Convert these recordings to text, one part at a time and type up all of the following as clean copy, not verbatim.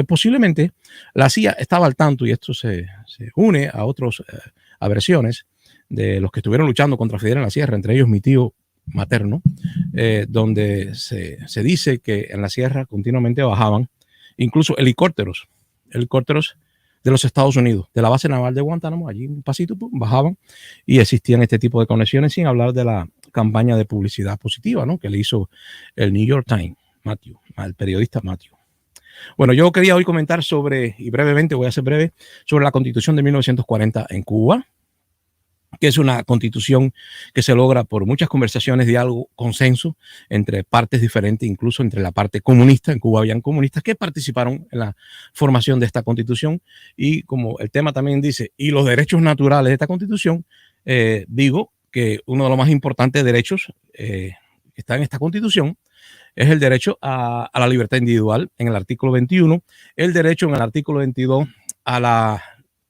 Posiblemente la CIA estaba al tanto, y esto se une a otras versiones de los que estuvieron luchando contra Fidel en la sierra, entre ellos mi tío materno, donde se dice que en la sierra continuamente bajaban incluso helicópteros de los Estados Unidos, de la base naval de Guantánamo, allí un pasito, bajaban y existían este tipo de conexiones, sin hablar de la campaña de publicidad positiva, ¿no?, que le hizo el New York Times, el periodista Matthew. Bueno, yo quería hoy comentar sobre, y brevemente, voy a ser breve, sobre la Constitución de 1940 en Cuba, que es una constitución que se logra por muchas conversaciones, diálogo, consenso entre partes diferentes, incluso entre la parte comunista. En Cuba habían comunistas que participaron en la formación de esta constitución, y como el tema también dice, y los derechos naturales de esta constitución, digo que uno de los más importantes derechos que está en esta constitución es el derecho a la libertad individual en el artículo 21, el derecho en el artículo 22 a la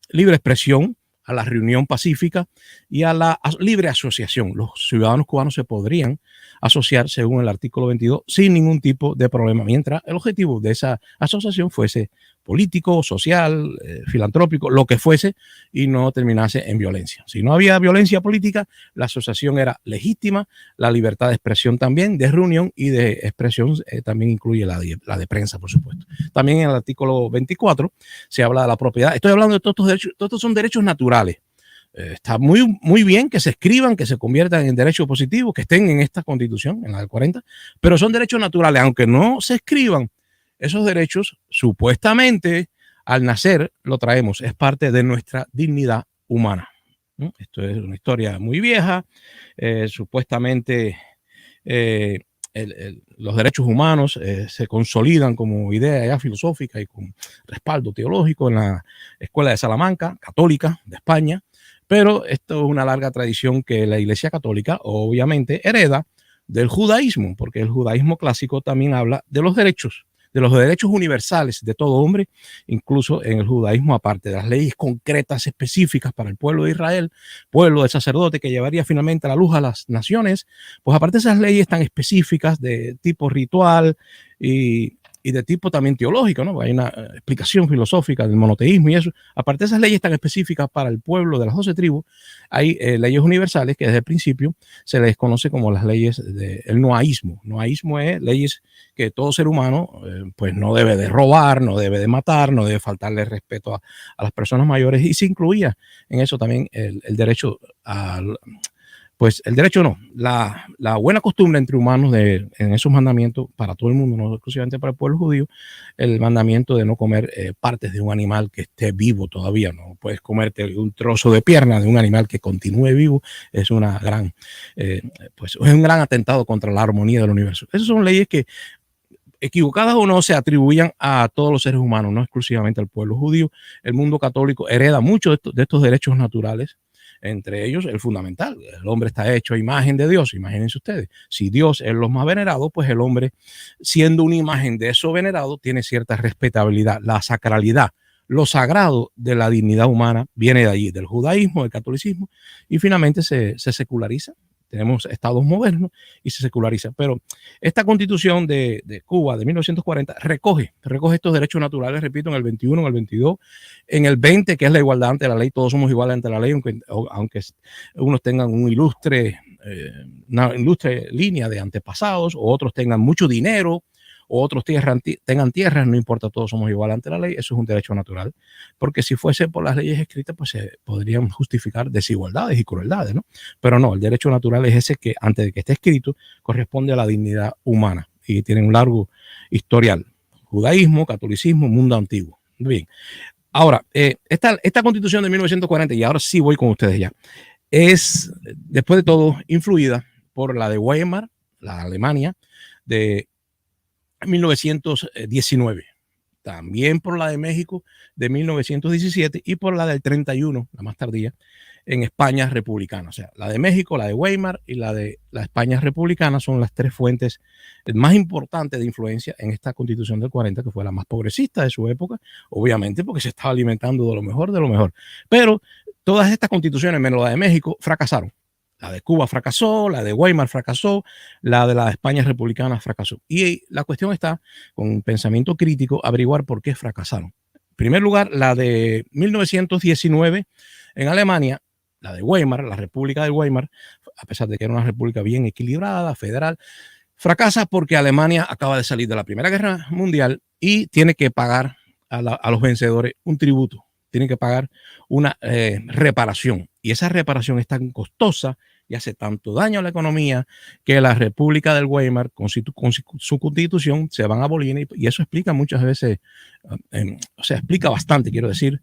libre expresión, a la reunión pacífica y a la libre asociación. Los ciudadanos cubanos se podrían asociar, según el artículo 22, sin ningún tipo de problema, mientras el objetivo de esa asociación fuese político, social, filantrópico, lo que fuese, y no terminase en violencia. Si no había violencia política, la asociación era legítima, la libertad de expresión también, de reunión y de expresión también incluye la de prensa, por supuesto. También en el artículo 24 se habla de la propiedad. Estoy hablando de todos estos derechos, todos estos son derechos naturales. Está muy bien que se escriban, que se conviertan en derechos positivos, que estén en esta constitución, en la del 40, pero son derechos naturales, aunque no se escriban. Esos derechos, supuestamente, al nacer, lo traemos, es parte de nuestra dignidad humana. Esto es una historia muy vieja. Supuestamente, los derechos humanos se consolidan como idea ya filosófica y con respaldo teológico en la Escuela de Salamanca, católica de España, pero esto es una larga tradición que la Iglesia Católica obviamente hereda del judaísmo, porque el judaísmo clásico también habla de los derechos universales de todo hombre, incluso en el judaísmo, aparte de las leyes concretas específicas para el pueblo de Israel, pueblo de sacerdote que llevaría finalmente la luz a las naciones, pues aparte de esas leyes tan específicas de tipo ritual y de tipo también teológico, ¿no? Hay una explicación filosófica del monoteísmo y eso. Aparte de esas leyes tan específicas para el pueblo de las 12 tribus, hay leyes universales que desde el principio se les conoce como las leyes del noaísmo. Noaísmo es leyes que todo ser humano pues no debe de robar, no debe de matar, no debe faltarle respeto a las personas mayores, y se incluía en eso también el derecho al... Pues el derecho no, la buena costumbre entre humanos en esos mandamientos para todo el mundo, no exclusivamente para el pueblo judío, el mandamiento de no comer partes de un animal que esté vivo todavía. No puedes comerte un trozo de pierna de un animal que continúe vivo. Es una gran, pues es un gran atentado contra la armonía del universo. Esas son leyes que, equivocadas o no, se atribuían a todos los seres humanos, no exclusivamente al pueblo judío. El mundo católico hereda mucho de estos derechos naturales. Entre ellos el fundamental, el hombre está hecho a imagen de Dios. Imagínense ustedes, si Dios es lo más venerado, pues el hombre, siendo una imagen de eso venerado, tiene cierta respetabilidad. La sacralidad, lo sagrado de la dignidad humana viene de allí, del judaísmo, del catolicismo, y finalmente se seculariza. Tenemos estados modernos y se seculariza. Pero esta constitución de Cuba de 1940 recoge estos derechos naturales, repito, en el 21, en el 22, en el 20, que es la igualdad ante la ley. Todos somos iguales ante la ley, aunque unos tengan una ilustre línea de antepasados, o otros tengan mucho dinero, o otros tengan tierras, no importa, todos somos iguales ante la ley. Eso es un derecho natural, porque si fuese por las leyes escritas, pues se podrían justificar desigualdades y crueldades, ¿no? Pero no, el derecho natural es ese que, antes de que esté escrito, corresponde a la dignidad humana, y tiene un largo historial: judaísmo, catolicismo, mundo antiguo. Bien, ahora, esta constitución de 1940, y ahora sí voy con ustedes ya, es, después de todo, influida por la de Weimar, la Alemania, de 1919, también por la de México de 1917 y por la del 31, la más tardía, en España republicana. O sea, la de México, la de Weimar y la de la España republicana son las tres fuentes más importantes de influencia en esta constitución del 40, que fue la más progresista de su época, obviamente porque se estaba alimentando de lo mejor de lo mejor. Pero todas estas constituciones, menos la de México, fracasaron. La de Cuba fracasó, la de Weimar fracasó, la de la España republicana fracasó. Y la cuestión está, con un pensamiento crítico, averiguar por qué fracasaron. En primer lugar, la de 1919 en Alemania, la de Weimar, la República de Weimar, a pesar de que era una república bien equilibrada, federal, fracasa porque Alemania acaba de salir de la Primera Guerra Mundial y tiene que pagar a los vencedores un tributo, tiene que pagar una reparación. Y esa reparación es tan costosa y hace tanto daño a la economía que la República del Weimar, con su constitución, se van a abolir. Y eso explica muchas veces, o sea, explica bastante, quiero decir,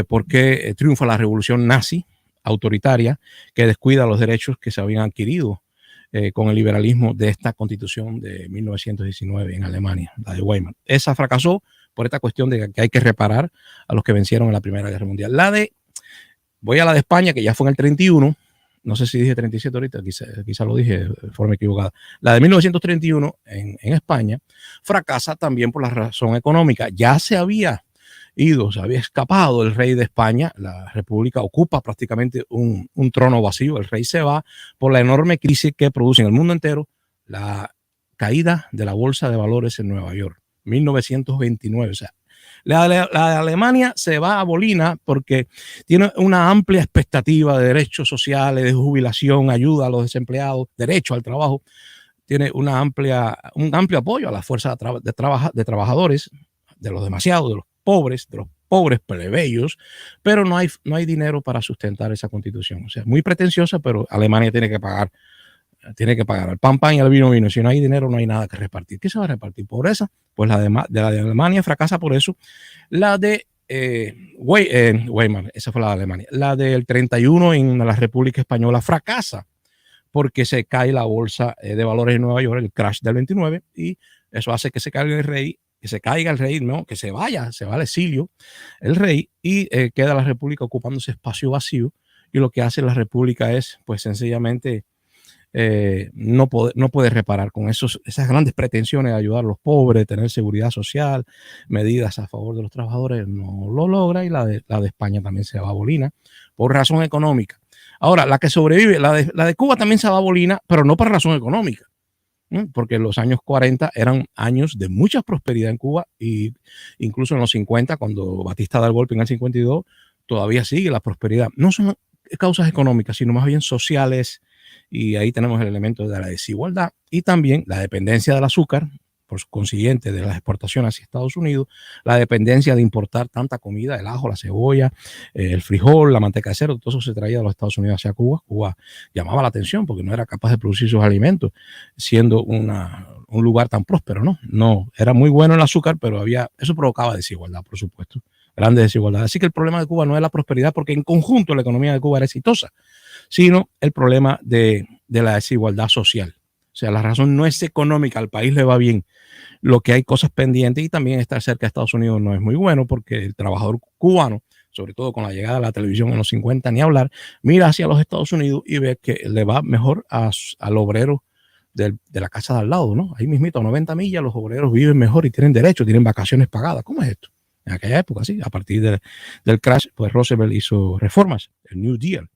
por qué triunfa la revolución nazi autoritaria que descuida los derechos que se habían adquirido con el liberalismo de esta constitución de 1919 en Alemania, la de Weimar. Esa fracasó por esta cuestión de que hay que reparar a los que vencieron en la Primera Guerra Mundial. Voy a la de España, que ya fue en el 31, no sé si dije 37 ahorita, quizá lo dije de forma equivocada. La de 1931 en España fracasa también por la razón económica. Ya se había escapado el rey de España, la república ocupa prácticamente un trono vacío, el rey se va por la enorme crisis que produce en el mundo entero la caída de la bolsa de valores en Nueva York, 1929, o sea, la de Alemania se va a bolina porque tiene una amplia expectativa de derechos sociales, de jubilación, ayuda a los desempleados, derecho al trabajo, tiene un amplio apoyo a la fuerza de trabajadores, de los demasiados, de los pobres plebeyos, pero no hay dinero para sustentar esa constitución. O sea, muy pretenciosa, pero Alemania tiene que pagar al pan y al vino. Si no hay dinero, no hay nada que repartir. ¿Qué se va a repartir? Pobreza. Pues la de Alemania fracasa por eso. La de Weimar, esa fue la de Alemania. La del 31 en la República Española fracasa porque se cae la bolsa de valores en Nueva York, el crash del 29, y eso hace que se caiga el rey, no, que se vaya al exilio el rey, y queda la república ocupando ese espacio vacío, y lo que hace la república es, pues sencillamente, no puede reparar con esas grandes pretensiones de ayudar a los pobres, tener seguridad social, medidas a favor de los trabajadores, no lo logra, y la de España también se va a bolina por razón económica. Ahora, la que sobrevive, la de Cuba también se va a bolina, pero no por razón económica, porque los años 40 eran años de mucha prosperidad en Cuba, y incluso en los 50, cuando Batista da el golpe en el 52, todavía sigue la prosperidad. No son causas económicas, sino más bien sociales, y ahí tenemos el elemento de la desigualdad y también la dependencia del azúcar, por consiguiente de las exportaciones hacia Estados Unidos, la dependencia de importar tanta comida, el ajo, la cebolla, el frijol, la manteca de cerdo, todo eso se traía de los Estados Unidos hacia Cuba. Cuba llamaba la atención porque no era capaz de producir sus alimentos, siendo un lugar tan próspero, No, era muy bueno el azúcar, pero eso provocaba desigualdad, por supuesto, grandes desigualdades. Así que el problema de Cuba no es la prosperidad, porque en conjunto la economía de Cuba era exitosa, sino el problema de la desigualdad social. O sea, la razón no es económica, al país le va bien, lo que hay cosas pendientes, y también estar cerca de Estados Unidos no es muy bueno, porque el trabajador cubano, sobre todo con la llegada de la televisión en los 50, ni hablar, mira hacia los Estados Unidos y ve que le va mejor al obrero de la casa de al lado, ¿no? Ahí mismito, a 90 millas, los obreros viven mejor y tienen derecho, tienen vacaciones pagadas. ¿Cómo es esto? En aquella época, sí, a partir del crash, pues Roosevelt hizo reformas, el New Deal.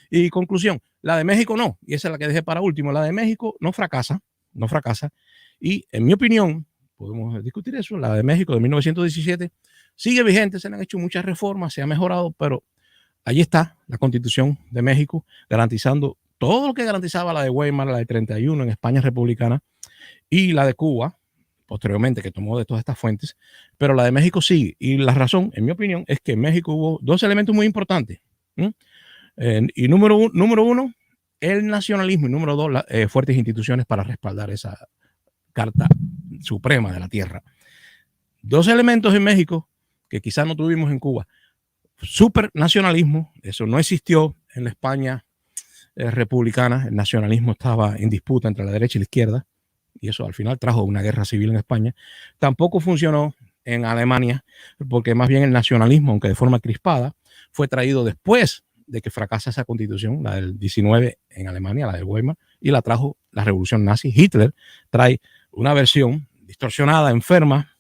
Y conclusión, la de México no, y esa es la que dejé para último. La de México no fracasa, y en mi opinión, podemos discutir eso, la de México de 1917 sigue vigente, se le han hecho muchas reformas, se ha mejorado, pero allí está la Constitución de México garantizando todo lo que garantizaba la de Weimar, la de 31 en España republicana, y la de Cuba, posteriormente, que tomó de todas estas fuentes, pero la de México sigue. Y la razón, en mi opinión, es que en México hubo dos elementos muy importantes. Y número uno, el nacionalismo, y número dos, fuertes instituciones para respaldar esa Carta Suprema de la Tierra. Dos elementos en México que quizás no tuvimos en Cuba. Supernacionalismo, eso no existió en la España republicana, el nacionalismo estaba en disputa entre la derecha y la izquierda, y eso al final trajo una guerra civil en España. Tampoco funcionó en Alemania, porque más bien el nacionalismo, aunque de forma crispada, fue traído después de que fracasa esa constitución, la del 19 en Alemania, la de Weimar, y la trajo la revolución nazi. Hitler trae una versión distorsionada, enferma,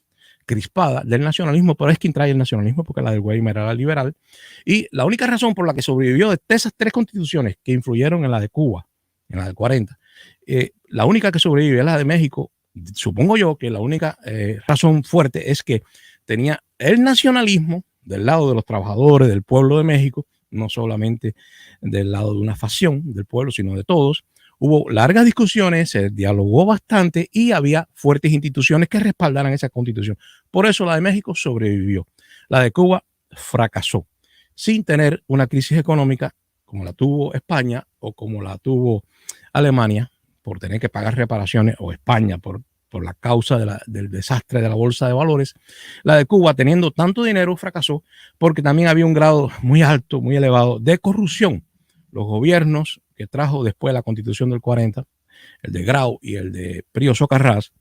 crispada del nacionalismo, pero es quien trae el nacionalismo, porque la del Weimar era liberal. Y la única razón por la que sobrevivió de esas tres constituciones que influyeron en la de Cuba, en la del 40, la única que sobrevive es la de México. Supongo yo que la única razón fuerte es que tenía el nacionalismo del lado de los trabajadores, del pueblo de México, no solamente del lado de una facción del pueblo, sino de todos. Hubo largas discusiones, se dialogó bastante y había fuertes instituciones que respaldaran esa constitución. Por eso la de México sobrevivió. La de Cuba fracasó, sin tener una crisis económica como la tuvo España o como la tuvo Alemania, por tener que pagar reparaciones, o España por la causa del desastre de la bolsa de valores. La de Cuba, teniendo tanto dinero, fracasó porque también había un grado muy alto, muy elevado de corrupción. Los gobiernos que trajo después la Constitución del 40, el de Grau y el de Pío Socarrás,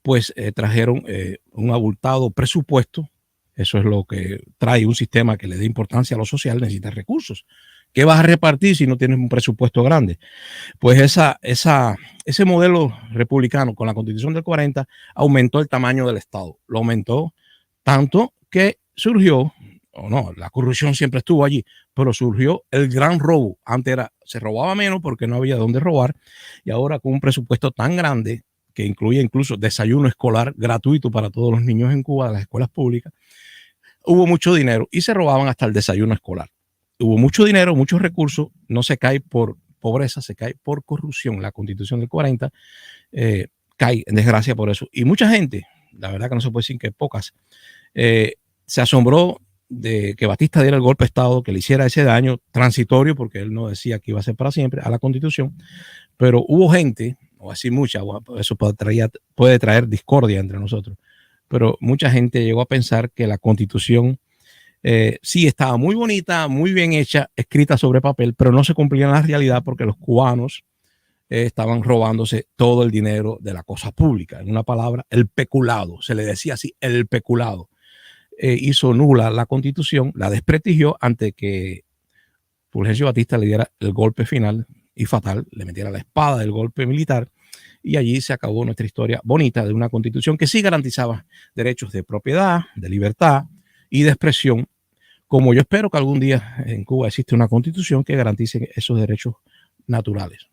pues trajeron un abultado presupuesto. Eso es lo que trae un sistema que le dé importancia a lo social, necesita recursos. ¿Qué vas a repartir si no tienes un presupuesto grande? Pues ese modelo republicano con la Constitución del 40 aumentó el tamaño del Estado. Lo aumentó tanto que surgió, o no, la corrupción siempre estuvo allí, pero surgió el gran robo. Antes se robaba menos porque no había dónde robar, y ahora con un presupuesto tan grande que incluye incluso desayuno escolar gratuito para todos los niños en Cuba, de las escuelas públicas, hubo mucho dinero y se robaban hasta el desayuno escolar. Hubo mucho dinero, muchos recursos, no se cae por pobreza, se cae por corrupción. La Constitución del 40 cae en desgracia por eso. Y mucha gente, la verdad que no se puede decir que pocas, se asombró de que Batista diera el golpe de Estado, que le hiciera ese daño transitorio, porque él no decía que iba a ser para siempre, a la Constitución. Pero hubo gente, o así mucha, eso puede traer discordia entre nosotros, pero mucha gente llegó a pensar que la Constitución sí estaba muy bonita, muy bien hecha, escrita sobre papel, pero no se cumplía en la realidad porque los cubanos estaban robándose todo el dinero de la cosa pública. En una palabra, el peculado, se le decía así, el peculado. Hizo nula la Constitución, la desprestigió antes que Fulgencio Batista le diera el golpe final y fatal, le metiera la espada del golpe militar, y allí se acabó nuestra historia bonita de una Constitución que sí garantizaba derechos de propiedad, de libertad y de expresión, como yo espero que algún día en Cuba existe una Constitución que garantice esos derechos naturales.